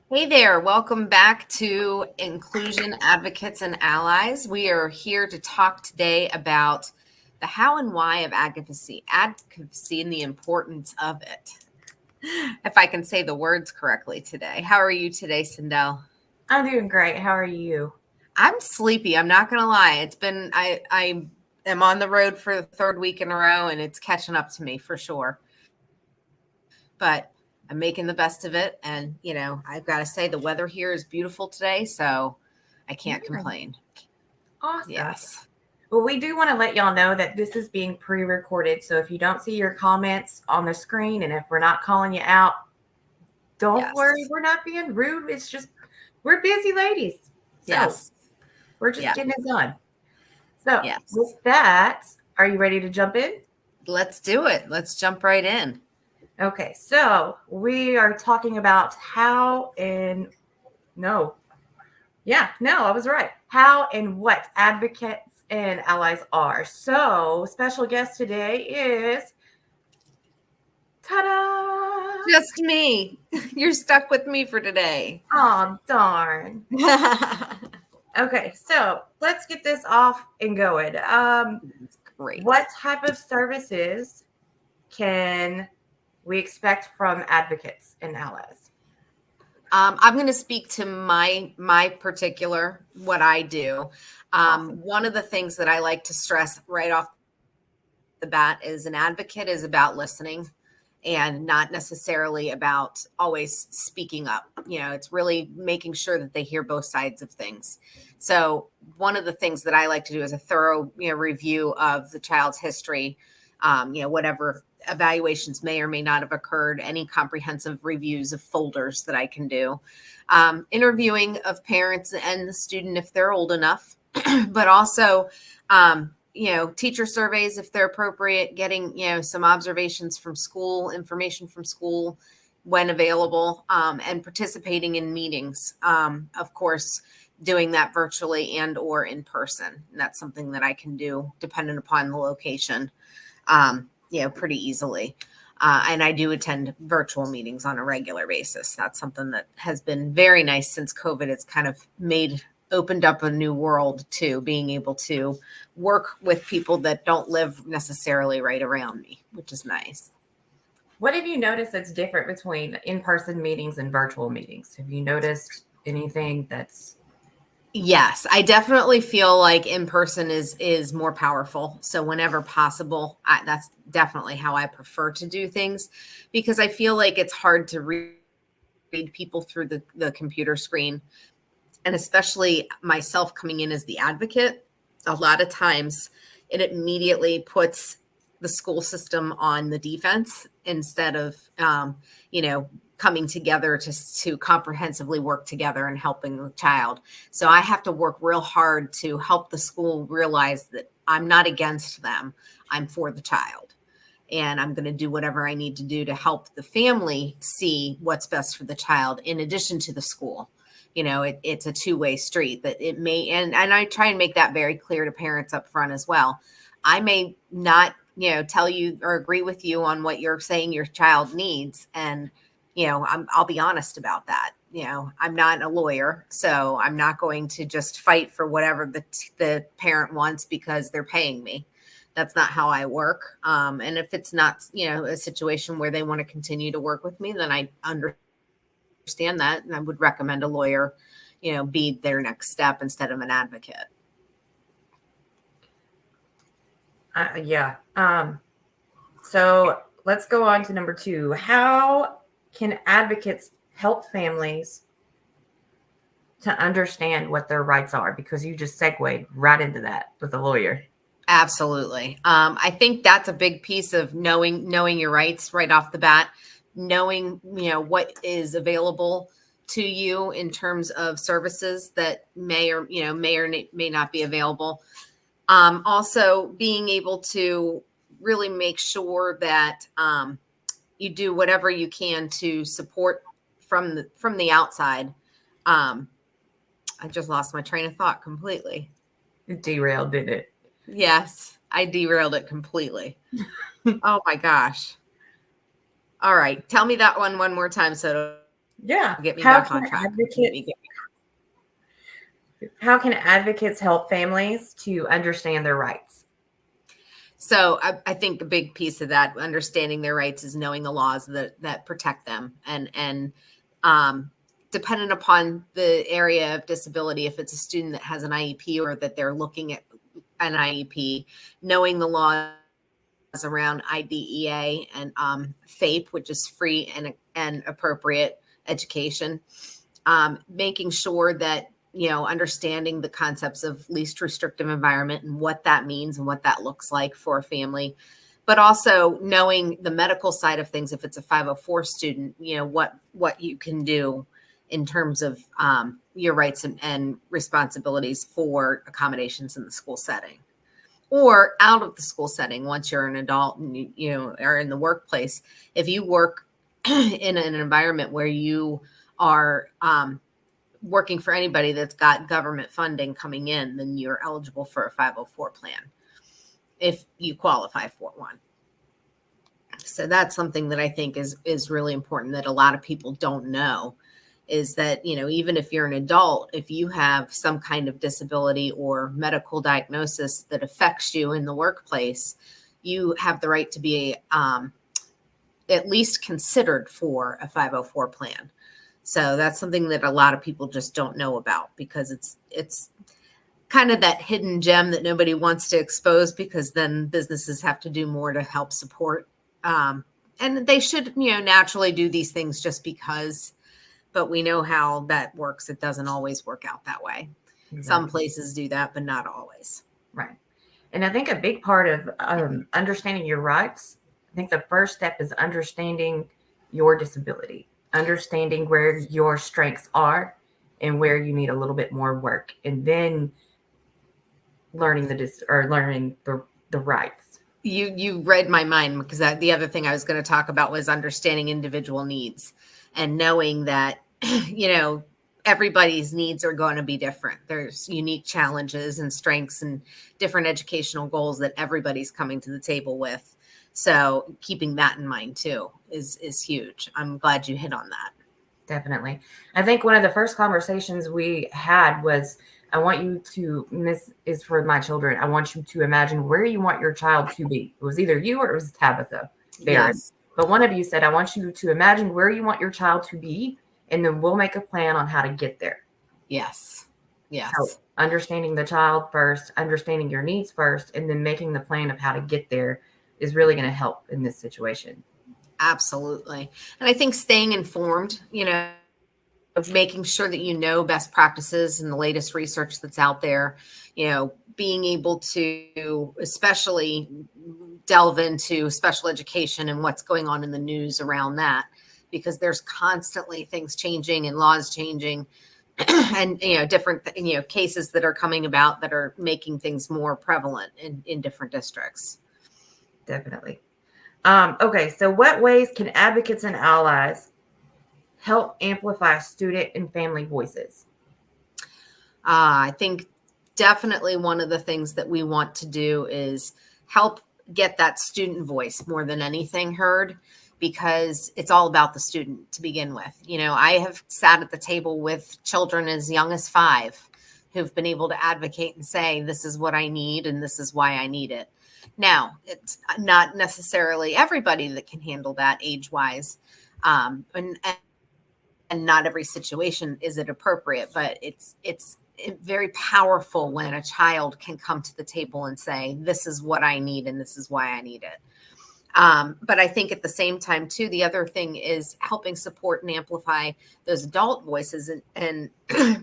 Hey there, welcome back to Inclusion Advocates and Allies. We are here to talk today about the how and why of advocacy and the importance of it. If I can say the words correctly today. How are you today, Sindel? I'm doing great. How are you? I'm sleepy. I'm not going to lie. I am on the road for the third week in a row and it's catching up to me for sure. But I'm making the best of it. And, I've got to say the weather here is beautiful today. So I can't Yeah, complain. awesome. Yes. Well, we do want to let y'all know that this is being pre recorded. So if you don't see your comments on the screen and if we're not calling you out, don't worry. Yes. We're not being rude. It's just we're busy ladies. So Yes. we're just Yeah. getting it done. So with Yes. that, are you ready to jump in? Let's do it. Let's jump right in. Okay. So we are talking about how and no. Yeah, no, I was right. How and what advocates and allies are. So, special guest today is ta-da! Just me. You're stuck with me for today. Oh, darn. Okay, so let's get this off and going. Great. What type of services can we expect from advocates and allies? I'm going to speak to my particular what I do. Awesome. One of the things that I like to stress right off the bat is an advocate is about listening and not necessarily about always speaking up. It's really making sure that they hear both sides of things. So one of the things that I like to do is a thorough, review of the child's history, whatever evaluations may or may not have occurred, any comprehensive reviews of folders that I can do, interviewing of parents and the student if they're old enough, but also teacher surveys if they're appropriate, getting, some observations from school, information from school when available, and participating in meetings. Of course, doing that virtually and or in person. And that's something that I can do dependent upon the location, pretty easily. And I do attend virtual meetings on a regular basis. That's something that has been very nice since COVID. It's kind of opened up a new world to being able to work with people that don't live necessarily right around me, which is nice. What have you noticed that's different between in person meetings and virtual meetings? Have you noticed anything that's Yes, I definitely feel like in person is more powerful. So whenever possible, that's definitely how I prefer to do things because I feel like it's hard to read people through the computer screen. And especially myself coming in as the advocate, a lot of times it immediately puts the school system on the defense instead of, coming together to comprehensively work together and helping the child. So I have to work real hard to help the school realize that I'm not against them. I'm for the child. And I'm going to do whatever I need to do to help the family see what's best for the child in addition to the school. It's a two-way street that it may, and I try and make that very clear to parents up front as well. I may not, tell you or agree with you on what you're saying your child needs. And, I'll be honest about that. I'm not a lawyer, so I'm not going to just fight for whatever the parent wants because they're paying me. That's not how I work. And if it's not, a situation where they want to continue to work with me, then I understand that. And I would recommend a lawyer, be their next step instead of an advocate. yeah. So let's go on to number 2. How can advocates help families to understand what their rights are? Because you just segued right into that with a lawyer. Absolutely. I think that's a big piece of knowing your rights right off the bat, knowing, what is available to you in terms of services that may or may not be available. Also being able to really make sure that you do whatever you can to support from the outside. I just lost my train of thought completely. It derailed, didn't it? Yes, I derailed it completely. Oh my gosh. All right, tell me that one more time so Yeah. Get me How back can on track. advocates how can advocates help families to understand their rights? So I think a big piece of that understanding their rights is knowing the laws that protect them, and dependent upon the area of disability, if it's a student that has an IEP or that they're looking at an IEP, knowing the laws around IDEA and FAPE, which is free and appropriate education, making sure that understanding the concepts of least restrictive environment and what that means and what that looks like for a family, but also knowing the medical side of things. If it's a 504 student, what you can do in terms of your rights and responsibilities for accommodations in the school setting or out of the school setting. Once you're an adult and you are in the workplace, if you work in an environment where you are working for anybody that's got government funding coming in, then you're eligible for a 504 plan if you qualify for one. So that's something that I think is really important that a lot of people don't know, is that, even if you're an adult, if you have some kind of disability or medical diagnosis that affects you in the workplace, you have the right to be at least considered for a 504 plan. So that's something that a lot of people just don't know about, because it's kind of that hidden gem that nobody wants to expose, because then businesses have to do more to help support. And they should, naturally do these things just because, but we know how that works. It doesn't always work out that way. Exactly. Some places do that, but not always. Right. And I think a big part of understanding your rights, I think the first step is understanding your disability, understanding where your strengths are and where you need a little bit more work, and then learning the rights. You read my mind, because the other thing I was going to talk about was understanding individual needs and knowing that, everybody's needs are going to be different. There's unique challenges and strengths and different educational goals that everybody's coming to the table with. So keeping that in mind too is huge. I'm glad you hit on that. Definitely. I think one of the first conversations we had was, I want you to, and this is for my children, I want you to imagine where you want your child to be. It was either you or it was Tabitha Barron. Yes. But one of you said, I want you to imagine where you want your child to be, and then we'll make a plan on how to get there. Yes. Yes. So understanding the child first, understanding your needs first, and then making the plan of how to get there is really going to help in this situation. Absolutely. And I think staying informed, of making sure that best practices and the latest research that's out there, being able to especially delve into special education and what's going on in the news around that, because there's constantly things changing and laws changing and, different, cases that are coming about that are making things more prevalent in different districts. Definitely. Okay. So what ways can advocates and allies help amplify student and family voices? I think definitely one of the things that we want to do is help get that student voice more than anything heard, because it's all about the student to begin with. I have sat at the table with children as young as 5 who've been able to advocate and say, this is what I need and this is why I need it. Now, it's not necessarily everybody that can handle that age-wise, and not every situation is it appropriate, but it's very powerful when a child can come to the table and say, this is what I need and this is why I need it. But I think at the same time too, the other thing is helping support and amplify those adult voices and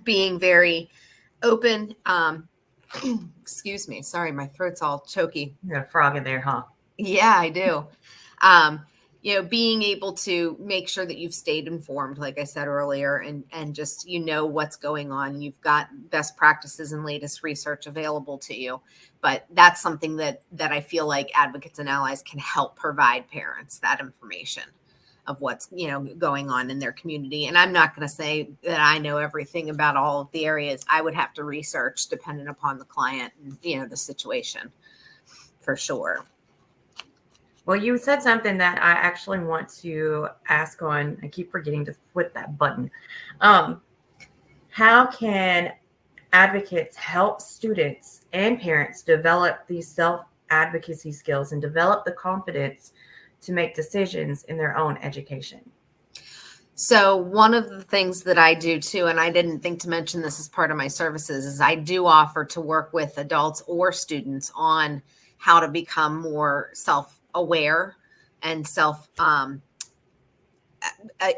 being very open. Excuse me. Sorry, my throat's all choky. You got a frog in there, huh? Yeah, I do. Being able to make sure that you've stayed informed, like I said earlier, and just, what's going on. You've got best practices and latest research available to you. But that's something that I feel like advocates and allies can help provide parents that information of what's, going on in their community. And I'm not going to say that I know everything about all of the areas. I would have to research depending upon the client and, the situation, for sure. Well, you said something that I actually want to ask on. I keep forgetting to flip that button. Um, how can advocates help students and parents develop these self advocacy skills and develop the confidence to make decisions in their own education? So one of the things that I do too, and I didn't think to mention this as part of my services, is I do offer to work with adults or students on how to become more self-aware and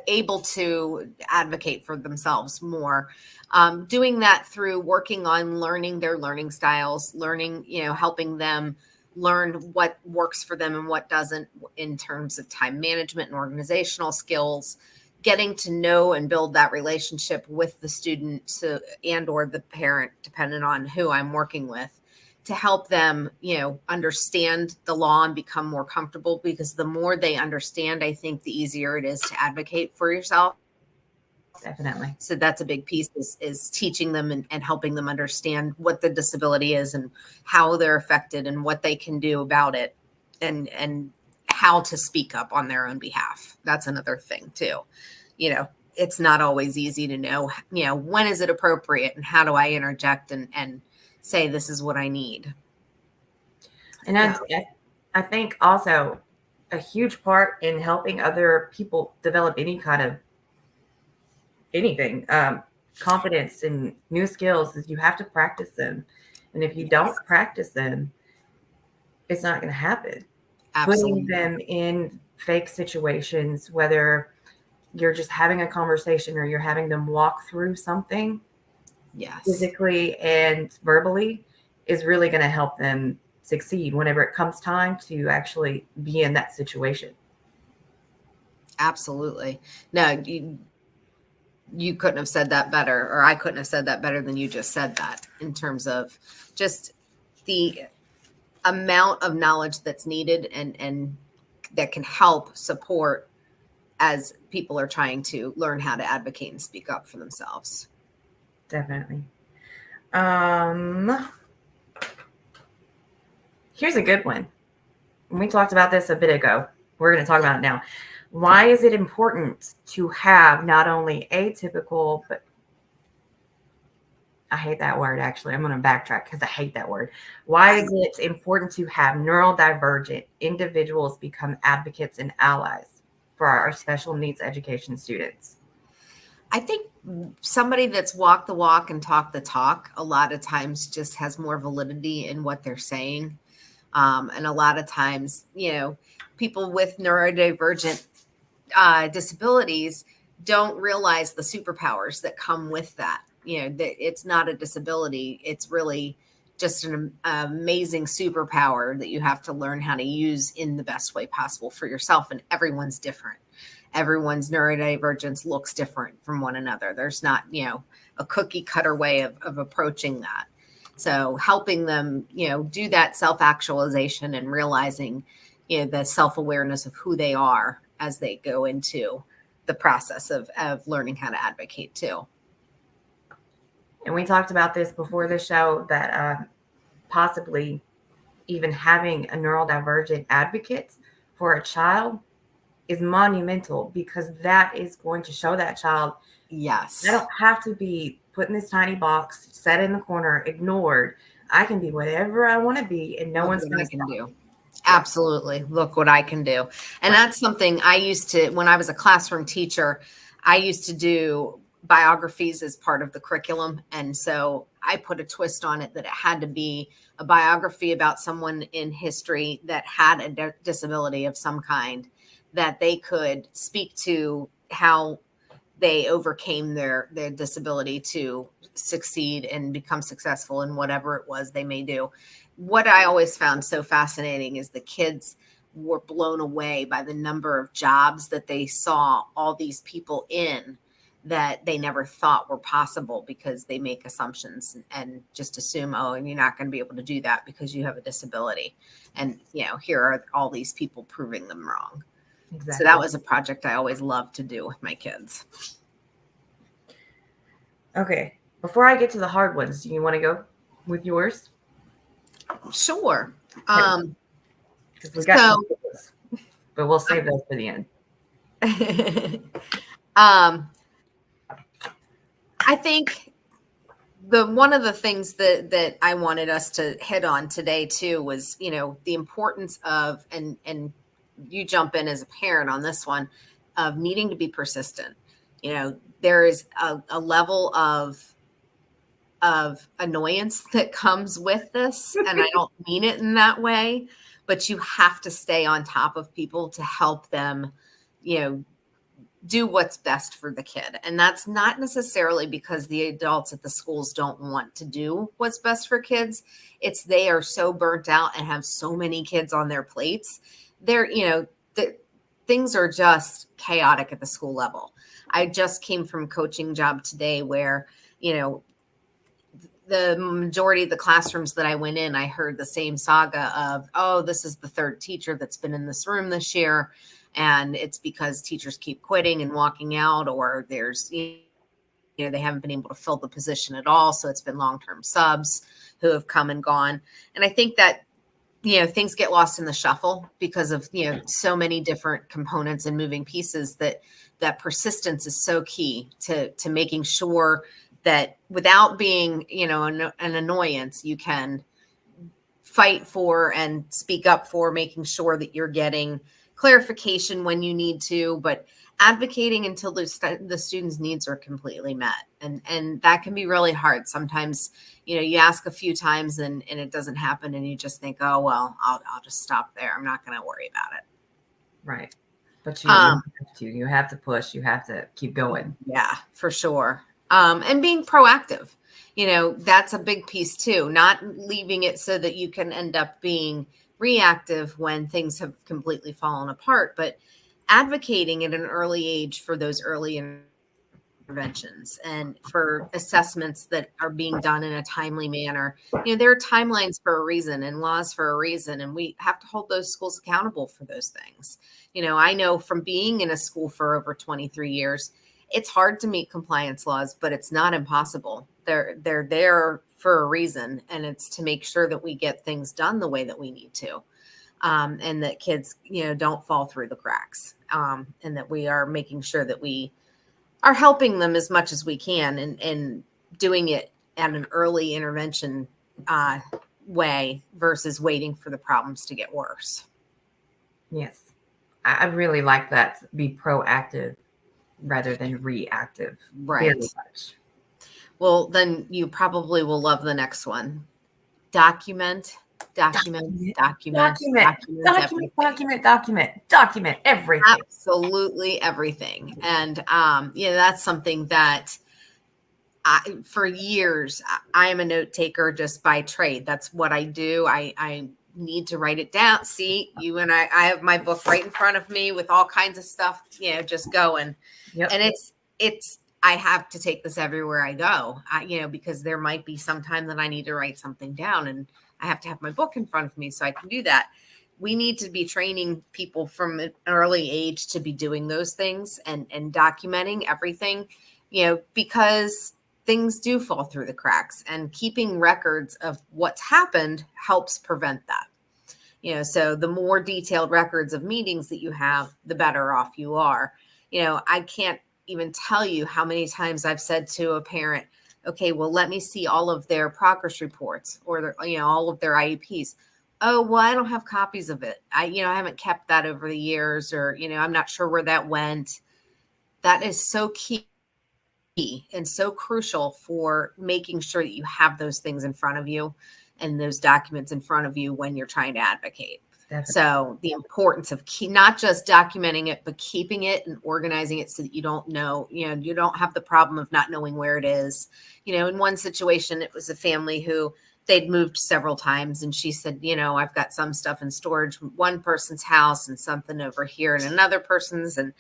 able to advocate for themselves more. Doing that through working on learning their learning styles, learning, helping them learn what works for them and what doesn't in terms of time management and organizational skills, getting to know and build that relationship with the student and or the parent, depending on who I'm working with, to help them, understand the law and become more comfortable, because the more they understand, I think the easier it is to advocate for yourself. Definitely. So that's a big piece is teaching them and helping them understand what the disability is and how they're affected and what they can do about it, and how to speak up on their own behalf. That's another thing too. It's not always easy to know, when is it appropriate and how do I interject and say, this is what I need. And I think also a huge part in helping other people develop any kind of anything, confidence and new skills, is you have to practice them. And if you don't practice them, it's not going to happen. Absolutely. Putting them in fake situations, whether you're just having a conversation or you're having them walk through something, Yes, physically and verbally, is really going to help them succeed whenever it comes time to actually be in that situation. absolutely. No, you couldn't have said that better, or I couldn't have said that better than you just said that, in terms of just the amount of knowledge that's needed and that can help support as people are trying to learn how to advocate and speak up for themselves. Definitely. Here's a good one. We talked about this a bit ago. We're going to talk about it now. Why is it important to have not only atypical, but I hate that word, actually. I'm going to backtrack because I hate that word. Why is it important to have neurodivergent individuals become advocates and allies for our special needs education students? I think somebody that's walked the walk and talked the talk a lot of times just has more validity in what they're saying. And a lot of times, people with neurodivergent disabilities don't realize the superpowers that come with that. That it's not a disability. It's really just an amazing superpower that you have to learn how to use in the best way possible for yourself. And everyone's different. Everyone's neurodivergence looks different from one another. There's not, a cookie cutter way of approaching that. So helping them, do that self-actualization and realizing, the self-awareness of who they are as they go into the process of learning how to advocate too. And we talked about this before the show, that possibly even having a neurodivergent advocate for a child is monumental, because that is going to show that child, yes, I don't have to be put in this tiny box, set in the corner, ignored. I can be whatever I want to be, and no one's going to can do. Absolutely. Look what I can do. And that's something I used to, when I was a classroom teacher, I used to do biographies as part of the curriculum. And so I put a twist on it, that it had to be a biography about someone in history that had a disability of some kind, that they could speak to how they overcame their disability to succeed and become successful in whatever it was they may do. What I always found so fascinating is the kids were blown away by the number of jobs that they saw all these people in that they never thought were possible, because they make assumptions and just assume, oh, and you're not going to be able to do that because you have a disability. And, here are all these people proving them wrong. Exactly. So that was a project I always loved to do with my kids. Okay. Before I get to the hard ones, do you want to go with yours? Sure. but we'll save those for the end. I think one of the things that I wanted us to hit on today too was, the importance of, and you jump in as a parent on this one, of needing to be persistent. There is a level of annoyance that comes with this, and I don't mean it in that way, but you have to stay on top of people to help them, do what's best for the kid. And that's not necessarily because the adults at the schools don't want to do what's best for kids. It's they are so burnt out and have so many kids on their plates. Things are just chaotic at the school level. I just came from a coaching job today where, the majority of the classrooms that I went in, I heard the same saga of, oh, this is the third teacher that's been in this room this year. And it's because teachers keep quitting and walking out, or there's, they haven't been able to fill the position at all. So it's been long-term subs who have come and gone. And I think that, things get lost in the shuffle because of, so many different components and moving pieces that persistence is so key to making sure that without being, an annoyance, you can fight for and speak up for making sure that you're getting clarification when you need to, but advocating until the students' needs are completely met. And that can be really hard. Sometimes, you ask a few times and it doesn't happen, and you just think, oh, well, I'll just stop there. I'm not going to worry about it. Right. But you have to push, you have to keep going. Yeah, for sure. And being proactive, that's a big piece too, not leaving it so that you can end up being reactive when things have completely fallen apart, but advocating at an early age for those early interventions and for assessments that are being done in a timely manner. There are timelines for a reason and laws for a reason, and we have to hold those schools accountable for those things. I know from being in a school for over 23 years, it's hard to meet compliance laws, but it's not impossible. They're there for a reason, and it's to make sure that we get things done the way that we need to, and that kids, don't fall through the cracks, and that we are making sure that we are helping them as much as we can, and doing it at an early intervention way versus waiting for the problems to get worse. Yes, I really like that. Be proactive rather than reactive. Right. Very much. Well, then you probably will love the next one. Document everything. Document everything. Absolutely everything. And, that's something that for years, I am a note taker just by trade. That's what I do. I need to write it down. See, you and I have my book right in front of me with all kinds of stuff, just going. Yep. And I have to take this everywhere I go, because there might be some time that I need to write something down, and I have to have my book in front of me so I can do that. We need to be training people from an early age to be doing those things and documenting everything, because things do fall through the cracks, and keeping records of what's happened helps prevent that. So the more detailed records of meetings that you have, the better off you are. I can't even tell you how many times I've said to a parent, okay, well, let me see all of their progress reports or all of their IEPs. Oh, well, I don't have copies of it. I haven't kept that over the years, or, I'm not sure where that went. That is so key and so crucial for making sure that you have those things in front of you and those documents in front of you when you're trying to advocate. Definitely. So the importance of not just documenting it, but keeping it and organizing it so that you don't know, you don't have the problem of not knowing where it is. In one situation, it was a family who they'd moved several times, and she said, I've got some stuff in storage in one person's house and something over here in another person's, and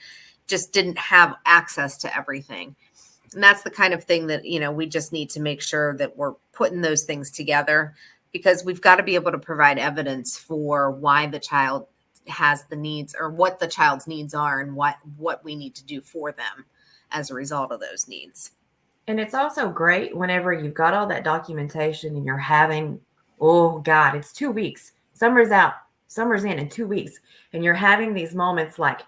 just didn't have access to everything. And that's the kind of thing that, we just need to make sure that we're putting those things together, because we've got to be able to provide evidence for why the child has the needs, or what the child's needs are, and what we need to do for them as a result of those needs. And it's also great whenever you've got all that documentation and you're having, oh God, it's 2 weeks. Summer's out. summer's in 2 weeks, and you're having these moments like,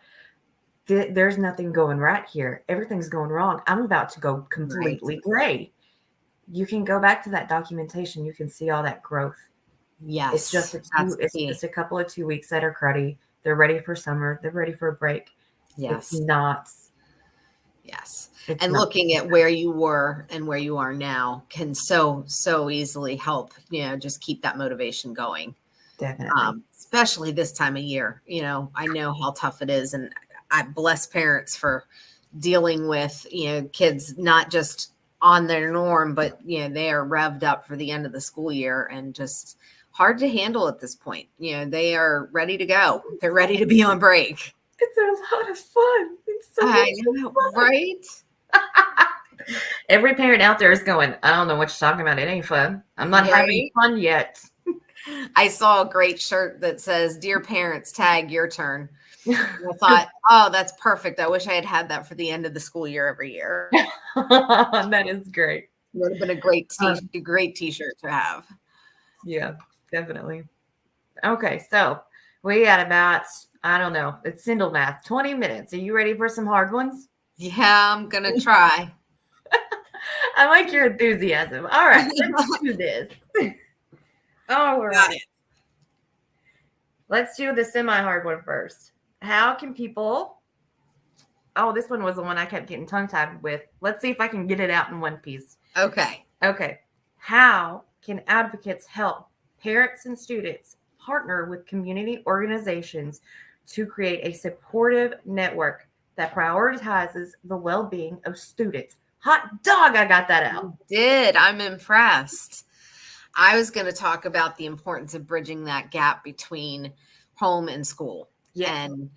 there's nothing going right here. Everything's going wrong. I'm about to go completely gray. You can go back to that documentation. You can see all that growth. Yes. It's just it's just a couple of 2 weeks that are cruddy. They're ready for summer. They're ready for a break. Yes. It's not. Yes. And looking at where you were and where you are now can so easily help, just keep that motivation going. Definitely. Especially this time of year. I know how tough it is. And I bless parents for dealing with, kids not just on their norm, but, they are revved up for the end of the school year and just hard to handle at this point. They are ready to go. They're ready to be on break. It's a lot of fun. It's so I know, fun. right? Every parent out there is going, I don't know what you're talking about. It ain't fun. I'm not having fun yet. I saw a great shirt that says, "Dear parents, tag your turn." I thought, oh, that's perfect. I wish I had that for the end of the school year every year. That is great. It would have been a great t-shirt to have. Yeah, definitely. Okay, so we got about, I don't know, it's Sindel math, 20 minutes. Are you ready for some hard ones? Yeah, I'm going to try. I like your enthusiasm. All right, let's do this. All right. Let's do the semi-hard one first. How can people... Oh, this one was the one I kept getting tongue-tied with. Let's see if I can get it out in one piece. Okay. How can advocates help parents and students partner with community organizations to create a supportive network that prioritizes the well-being of students? Hot dog, I got that out. You did. I'm impressed. I was going to talk about the importance of bridging that gap between home and school, and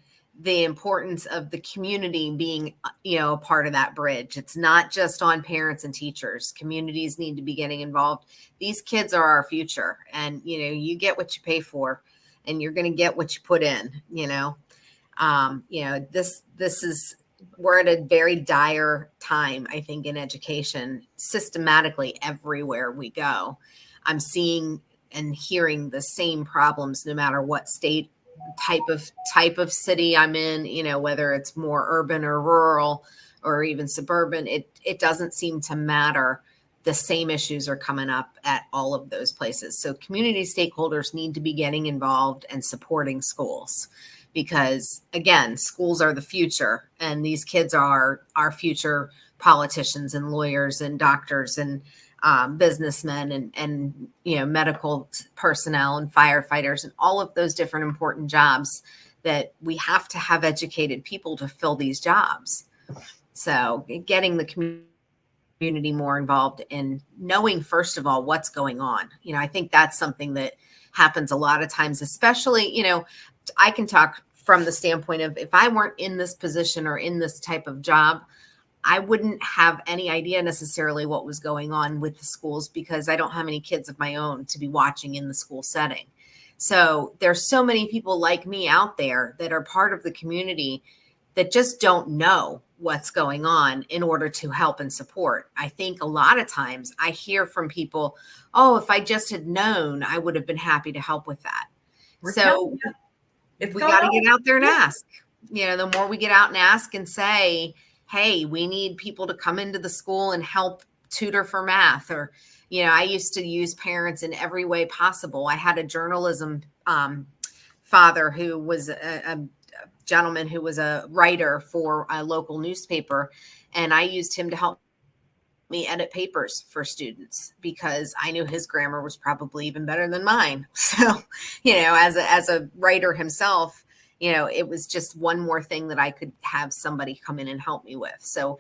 the importance of the community being, a part of that bridge. It's not just on parents and teachers. Communities need to be getting involved. These kids are our future, and, you get what you pay for, and you're going to get what you put in, this is, we're at a very dire time, I think, in education, systematically everywhere we go. I'm seeing and hearing the same problems no matter what state, type of city I'm in, whether it's more urban or rural or even suburban, it doesn't seem to matter. The same issues are coming up at all of those places. So community stakeholders need to be getting involved and supporting schools, because again, schools are the future, and these kids are our future politicians and lawyers and doctors and businessmen and medical personnel and firefighters and all of those different important jobs that we have to have educated people to fill these jobs. So getting the community more involved in knowing, first of all, what's going on. I think that's something that happens a lot of times, especially, I can talk from the standpoint of, if I weren't in this position or in this type of job, I wouldn't have any idea necessarily what was going on with the schools, because I don't have any kids of my own to be watching in the school setting. So there's so many people like me out there that are part of the community that just don't know what's going on in order to help and support. I think a lot of times I hear from people, oh, if I just had known, I would have been happy to help with that. We got to get out there and ask. The more we get out and ask and say, hey, we need people to come into the school and help tutor for math. Or, I used to use parents in every way possible. I had a journalism father who was a gentleman who was a writer for a local newspaper. And I used him to help me edit papers for students, because I knew his grammar was probably even better than mine. So, as a writer himself, it was just one more thing that I could have somebody come in and help me with. So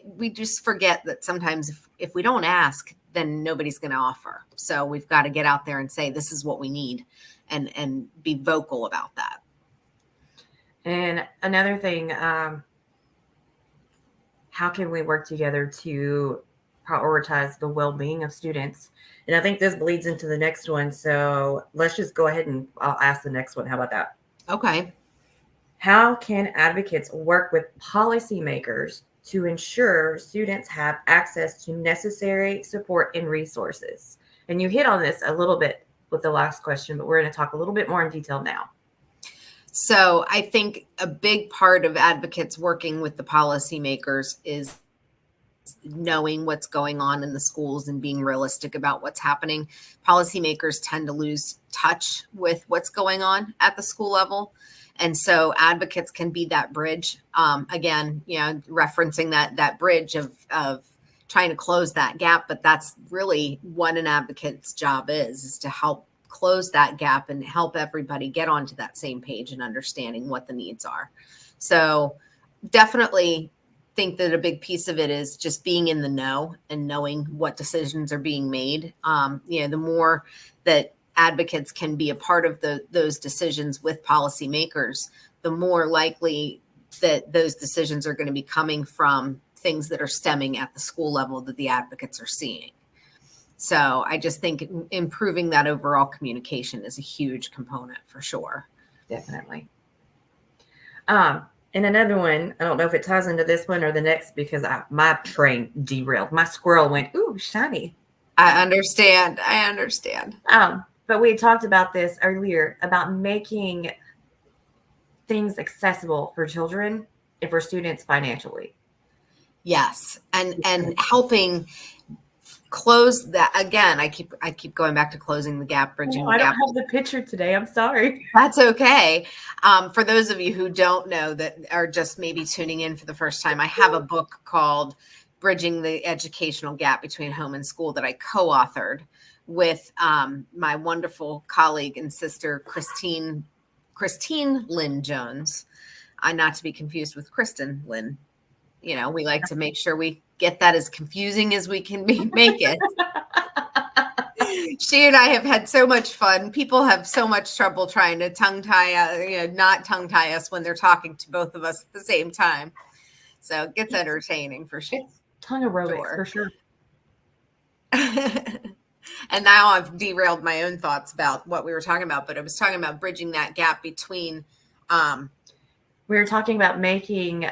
we just forget that sometimes if we don't ask, then nobody's going to offer. So we've got to get out there and say, this is what we need, and be vocal about that. And another thing, how can we work together to prioritize the well-being of students? And I think this bleeds into the next one. So let's just go ahead and I'll ask the next one. How about that? Okay. How can advocates work with policymakers to ensure students have access to necessary support and resources? And you hit on this a little bit with the last question, but we're going to talk a little bit more in detail now. So I think a big part of advocates working with the policymakers is knowing what's going on in the schools and being realistic about what's happening. Policymakers tend to lose touch with what's going on at the school level. And so advocates can be that bridge. Again, referencing that bridge of trying to close that gap, but that's really what an advocate's job is to help close that gap and help everybody get onto that same page and understanding what the needs are. So definitely think that a big piece of it is just being in the know and knowing what decisions are being made. The more that advocates can be a part of those decisions with policymakers, the more likely that those decisions are going to be coming from things that are stemming at the school level that the advocates are seeing. So I just think improving that overall communication is a huge component for sure. Definitely. And another one, I don't know if it ties into this one or the next because my train derailed. My squirrel went, ooh, shiny. I understand. But we had talked about this earlier about making things accessible for children and for students financially. Yes. And helping close that. Again, I keep going back to closing the gap, bridging the gap. I don't have the picture today. I'm sorry. That's okay. For those of you who don't know that are just maybe tuning in for the first time, I have a book called Bridging the Educational Gap Between Home and School that I co-authored with my wonderful colleague and sister, Christine Lynn Jones. Not to be confused with Kristen Lynn. We like to make sure we get that as confusing as we can make it. She and I have had so much fun. People have so much trouble trying to not tongue tie us when they're talking to both of us at the same time. So it gets entertaining for sure. It's tongue aerobics for sure. And now I've derailed my own thoughts about what we were talking about, but I was talking about bridging that gap between. We were talking about making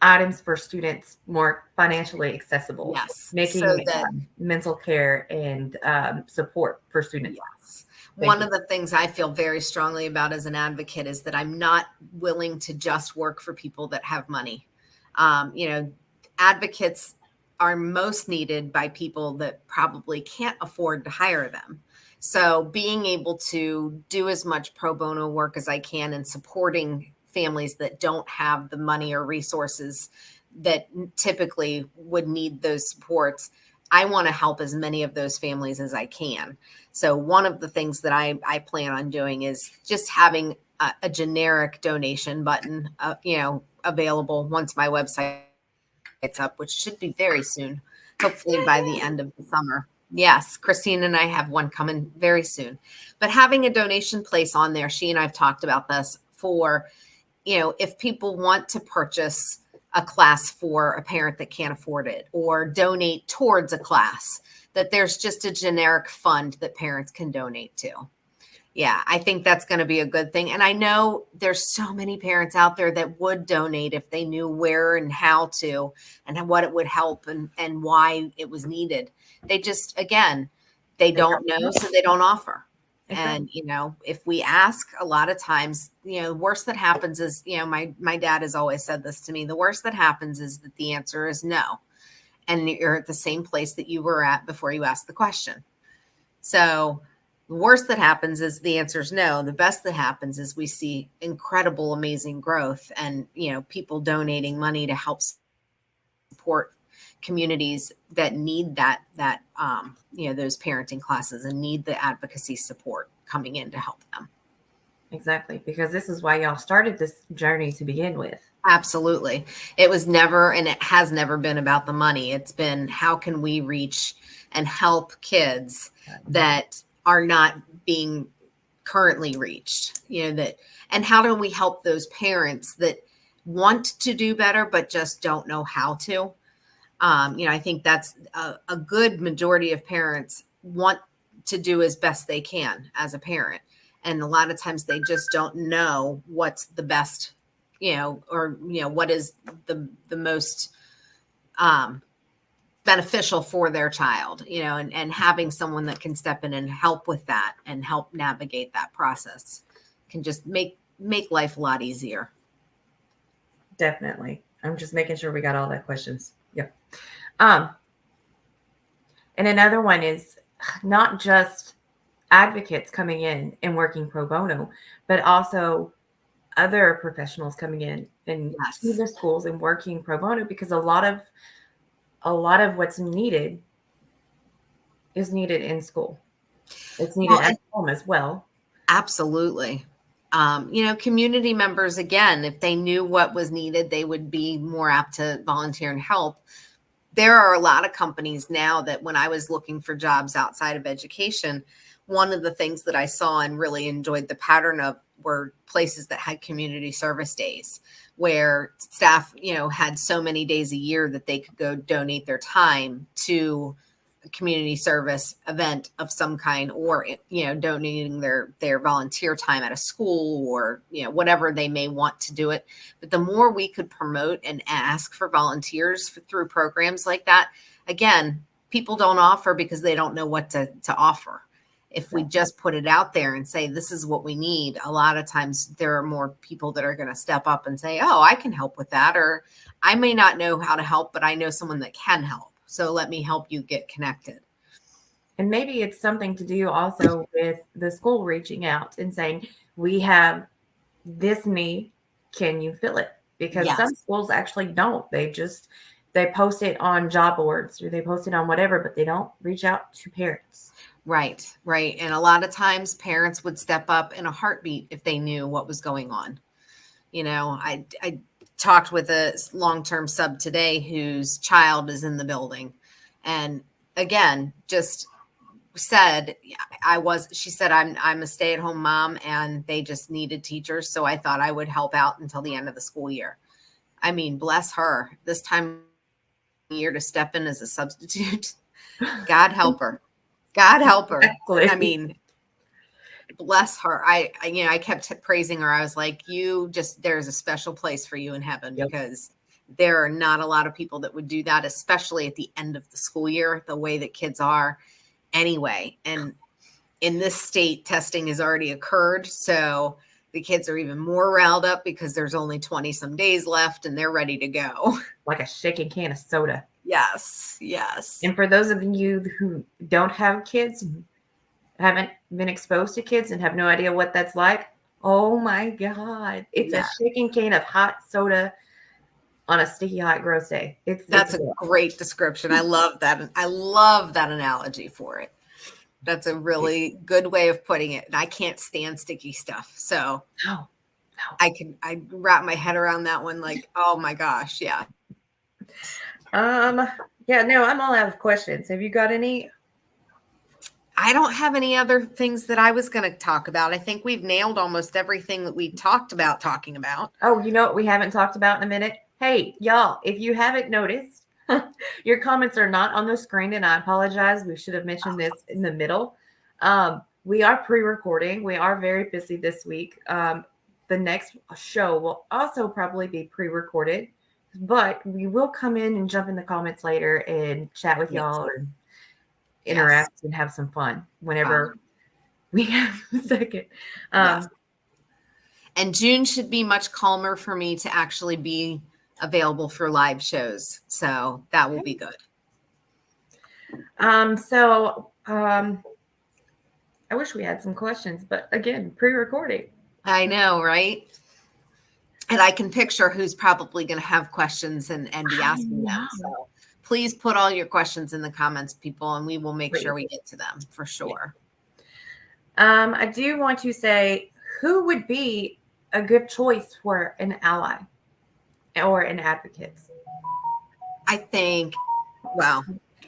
items for students more financially accessible. Yes. Making mental care and support for students. Yes. One of the things I feel very strongly about as an advocate is that I'm not willing to just work for people that have money. Advocates are most needed by people that probably can't afford to hire them. So being able to do as much pro bono work as I can and supporting families that don't have the money or resources that typically would need those supports, I want to help as many of those families as I can. So one of the things that I plan on doing is just having a generic donation button, available once my website gets up, which should be very soon, hopefully by the end of the summer. Yes, Christine and I have one coming very soon. But having a donation place on there, she and I have talked about this for, if people want to purchase a class for a parent that can't afford it or donate towards a class, that there's just a generic fund that parents can donate to. Yeah, I think that's going to be a good thing. And I know there's so many parents out there that would donate if they knew where and how to and what it would help and why it was needed. They just, again, they don't know, so they don't offer. And, if we ask a lot of times, the worst that happens is, my dad has always said this to me, the worst that happens is that the answer is no. And you're at the same place that you were at before you asked the question. So the worst that happens is the answer is no. The best that happens is we see incredible, amazing growth and, people donating money to help support communities that need that those parenting classes and need the advocacy support coming in to help them. Exactly, because this is why y'all started this journey to begin with. Absolutely. It was never, and it has never been about the money. It's been, how can we reach and help kids that are not being currently reached, and how do we help those parents that want to do better, but just don't know how to? I think that's a good majority of parents want to do as best they can as a parent. And a lot of times they just don't know what's the best, what is the most beneficial for their child, and having someone that can step in and help with that and help navigate that process can just make life a lot easier. Definitely. I'm just making sure we got all the questions. Yep. And another one is not just advocates coming in and working pro bono, but also other professionals coming in and to the schools and working pro bono, because a lot of what's needed is needed in school. It's needed at home as well. Absolutely. Community members, again, if they knew what was needed, they would be more apt to volunteer and help. There are a lot of companies now that when I was looking for jobs outside of education, one of the things that I saw and really enjoyed the pattern of were places that had community service days where staff, had so many days a year that they could go donate their time to a community service event of some kind, or, donating their volunteer time at a school, or, whatever they may want to do it. But the more we could promote and ask for volunteers through programs like that, again, people don't offer because they don't know what to offer. If we just put it out there and say, this is what we need, a lot of times there are more people that are going to step up and say, oh, I can help with that. Or I may not know how to help, but I know someone that can help. So let me help you get connected. And maybe it's something to do also with the school reaching out and saying, we have this need, can you fill it? Because some schools actually don't. They post it on job boards or they post it on whatever, but they don't reach out to parents. Right. And a lot of times parents would step up in a heartbeat if they knew what was going on. I talked with a long-term sub today whose child is in the building. And again, just said, she said, I'm a stay-at-home mom and they just needed teachers. So I thought I would help out until the end of the school year. I mean, bless her, this time of year to step in as a substitute. God help her. God help her. Exactly. I mean, bless her. I kept praising her. I was like, there's a special place for you in heaven, because there are not a lot of people that would do that, especially at the end of the school year, the way that kids are anyway. And in this state, testing has already occurred. So the kids are even more riled up because there's only 20 some days left and they're ready to go. Like a shaking can of soda. Yes. And for those of you who don't have kids, haven't been exposed to kids and have no idea what that's like, oh my God. It's a shaking can of hot soda on a sticky hot gross day. That's a great description. I love that. I love that analogy for it. That's a really good way of putting it. And I can't stand sticky stuff. So no. I wrap my head around that one. Like, oh my gosh. Yeah. No, I'm all out of questions. Have you got any? I don't have any other things that I was going to talk about. I think we've nailed almost everything that we talked about talking about. Oh, you know what we haven't talked about in a minute? Hey, y'all, if you haven't noticed, your comments are not on the screen, and I apologize. We should have mentioned this in the middle. We are pre-recording. We are very busy this week. The next show will also probably be pre-recorded, but we will come in and jump in the comments later and chat with y'all and interact and have some fun whenever we have a second. And June should be much calmer for me to actually be available for live shows. So that will be good. I wish we had some questions, but again, pre-recording. I know, right? And I can picture who's probably going to have questions and be asking them. So please put all your questions in the comments, people, and we will make sure we get to them for sure. I do want to say, who would be a good choice for an ally or an advocate? I think,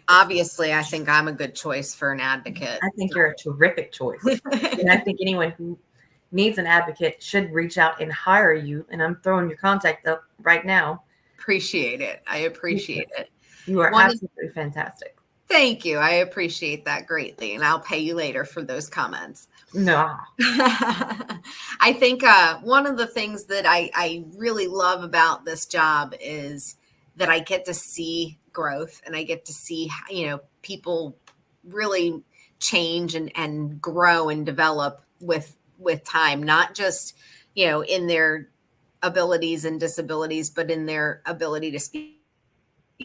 obviously, I think I'm a good choice for an advocate. I think you're a terrific choice. And I think anyone who needs an advocate should reach out and hire you. And I'm throwing your contact up right now. Appreciate it. I appreciate it. You are absolutely fantastic. Thank you. I appreciate that greatly. And I'll pay you later for those comments. No. I think one of the things that I really love about this job is that I get to see growth and I get to see, people really change and grow and develop with time, not just, in their abilities and disabilities, but in their ability to speak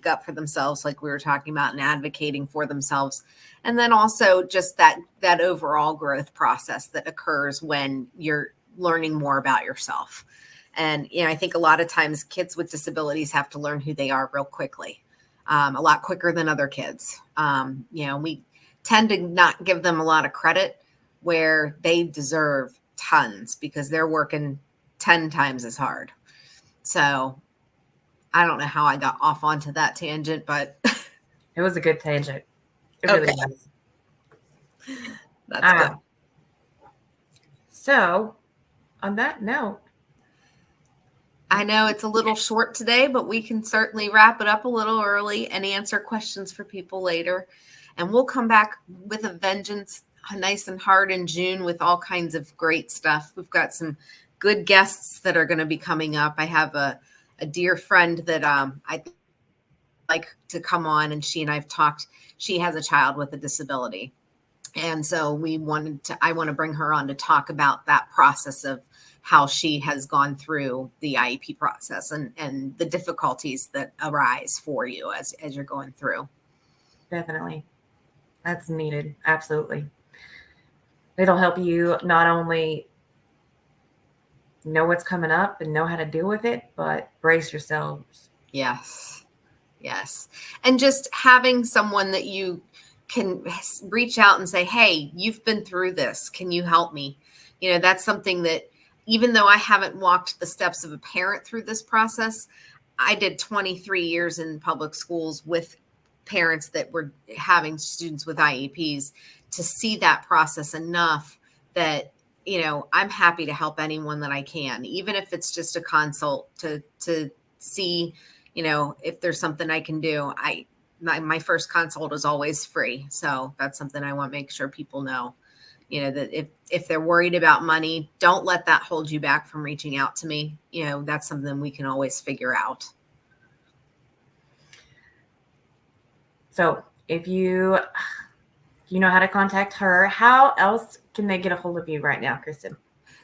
up for themselves, like we were talking about, and advocating for themselves. And then also just that overall growth process that occurs when you're learning more about yourself. And, I think a lot of times kids with disabilities have to learn who they are real quickly, a lot quicker than other kids. We tend to not give them a lot of credit where they deserve tons because they're working 10 times as hard. So I don't know how I got off onto that tangent, but it was a good tangent. It really was. That's good. So on that note, I know it's a little short today, but we can certainly wrap it up a little early and answer questions for people later. And we'll come back with a vengeance, nice and hard in June with all kinds of great stuff. We've got some good guests that are going to be coming up. I have a dear friend that I'd like to come on, and she and I've talked. She has a child with a disability. And so I want to bring her on to talk about that process of how she has gone through the IEP process and the difficulties that arise for you as you're going through. Definitely. That's needed. Absolutely. It'll help you not only know what's coming up and know how to deal with it, but brace yourselves. Yes. And just having someone that you can reach out and say, hey, you've been through this. Can you help me? That's something that, even though I haven't walked the steps of a parent through this process, I did 23 years in public schools with parents that were having students with IEPs, to see that process enough that, I'm happy to help anyone that I can, even if it's just a consult to see, if there's something I can do. My first consult is always free. So that's something I want to make sure people know. That if they're worried about money, don't let that hold you back from reaching out to me. That's something we can always figure out. So if you know how to contact her, how else can they get a hold of you right now, Kristen?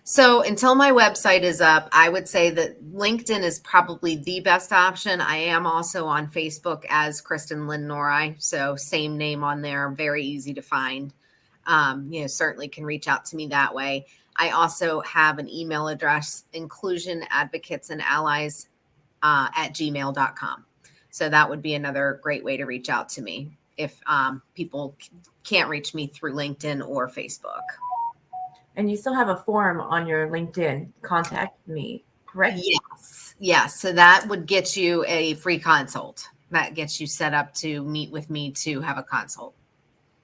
So until my website is up, I would say that LinkedIn is probably the best option. I am also on Facebook as Kristen Lynn Nori. So same name on there, very easy to find. Certainly can reach out to me that way. I also have an email address, inclusionadvocatesandallies at gmail.com. So that would be another great way to reach out to me if people can't reach me through LinkedIn or Facebook. And you still have a form on your LinkedIn, contact me, correct? Yes. So that would get you a free consult. That gets you set up to meet with me to have a consult.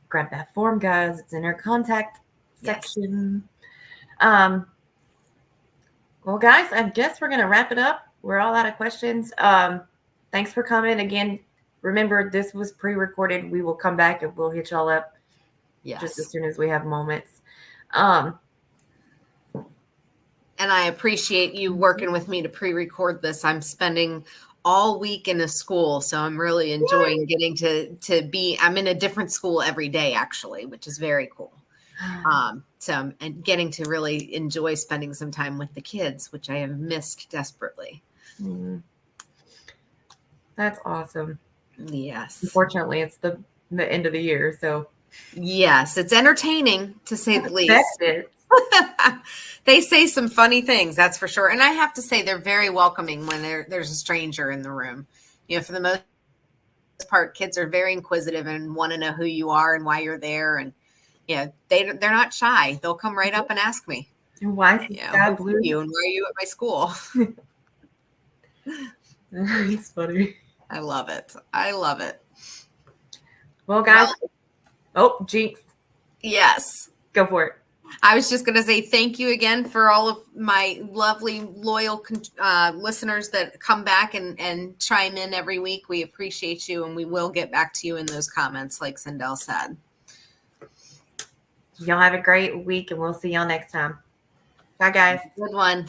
Grab that form, guys. It's in our contact section. Well, guys, I guess we're going to wrap it up. We're all out of questions. Thanks for coming. Again, remember, this was pre-recorded. We will come back and we'll hit y'all up just as soon as we have moments. And I appreciate you working with me to pre-record this. I'm spending all week in a school, so I'm really enjoying getting to be. I'm in a different school every day, actually, which is very cool. So and getting to really enjoy spending some time with the kids, which I have missed desperately. That's awesome. Yes. Unfortunately, it's the end of the year, so yes, it's entertaining to say the least. They say some funny things, that's for sure. And I have to say, they're very welcoming when there's a stranger in the room. For the most part, kids are very inquisitive and want to know who you are and why you're there. And they're not shy. They'll come right up and ask me, and why who are you and why are you at my school? It's funny. I love it. Well, guys. Oh, Jinx. Yes. Go for it. I was just going to say thank you again for all of my lovely, loyal listeners that come back and chime in every week. We appreciate you, and we will get back to you in those comments, like Sindel said. Y'all have a great week, and we'll see y'all next time. Bye, guys. Good one.